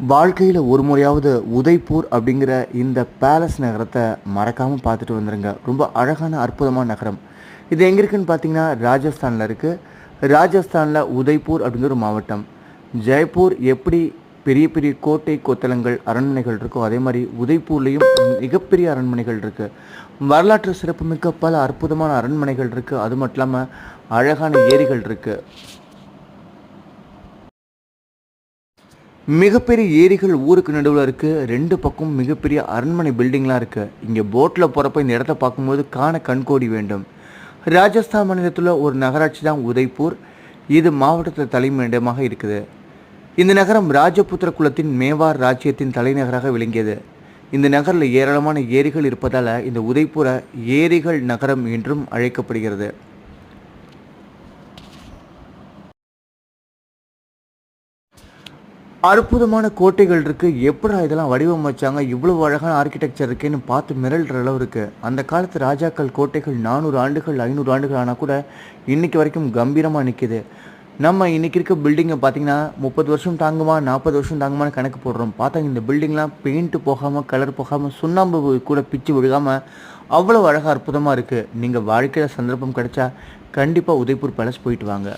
வாழ்க்கையில் ஒரு முறையாவது உதய்பூர் அப்படிங்கிற இந்த பேலஸ் நகரத்தை மறக்காமல் பார்த்துட்டு வந்துடுங்க. ரொம்ப அழகான அற்புதமான நகரம். இது எங்கே இருக்குன்னு பார்த்தீங்கன்னா ராஜஸ்தானில் இருக்குது. ராஜஸ்தானில் உதய்பூர் அப்படிங்கிற ஒரு மாவட்டம். ஜெய்ப்பூர் எப்படி பெரிய பெரிய கோட்டை கொத்தளங்கள் அரண்மனைகள் இருக்கோ அதே மாதிரி உதய்பூர்லேயும் மிகப்பெரிய அரண்மனைகள் இருக்குது. வரலாற்று சிறப்புமிக்க பல அற்புதமான அரண்மனைகள் இருக்குது. அது மட்டும் இல்லாமல் அழகான ஏரிகள் இருக்குது. மிகப்பெரிய ஏரிகள் ஊருக்கு நடுவில் இருக்குது. ரெண்டு பக்கம் மிகப்பெரிய அரண்மனை பில்டிங்லாம் இருக்குது. இங்கே போட்டில் போகிறப்ப இந்த இடத்த பார்க்கும்போது காண கண்கோடி வேண்டும். ராஜஸ்தான் மாநிலத்தில் ஒரு நகராட்சி தான் உதய்பூர். இது மாவட்டத்தில் தலைமையிடமாக இருக்குது. இந்த நகரம் ராஜபுத்திர குலத்தின் மேவார் ராஜ்யத்தின் தலைநகராக விளங்கியது. இந்த நகரில் ஏராளமான ஏரிகள் இருப்பதால் இந்த உதய்பூர ஏரிகள் நகரம் என்றும் அழைக்கப்படுகிறது. அற்புதமான கோட்டைகள் இருக்குது. எப்படா இதெல்லாம் வடிவமைச்சாங்க, இவ்வளவு அழகான ஆர்கிடெக்சர் இருக்குன்னு பார்த்து மிரள்ற அளவு இருக்குது. அந்த காலத்து ராஜாக்கள் கோட்டைகள் 400 ஆண்டுகள் 500 ஆண்டுகள் ஆனால் கூட இன்றைக்கி வரைக்கும் கம்பீரமாக நிற்கிது. நம்ம இன்றைக்கி இருக்க பில்டிங்கை பார்த்திங்கன்னா 30 வருஷம் தாங்குமா 40 வருஷம் தாங்குமான்னு கணக்கு போடுறோம். பார்த்தா இந்த பில்டிங்லாம் பெயிண்ட்டு போகாமல் கலர் போகாமல் சுண்ணாம்பு கூட பிச்சு விழுகாமல் அவ்வளோ அழகாக அற்புதமாக இருக்குது. நீங்கள் வாழ்க்கையில் சந்தர்ப்பம் கிடைச்சா கண்டிப்பாக உதய்பூர் பேலஸ் போயிட்டு வாங்க.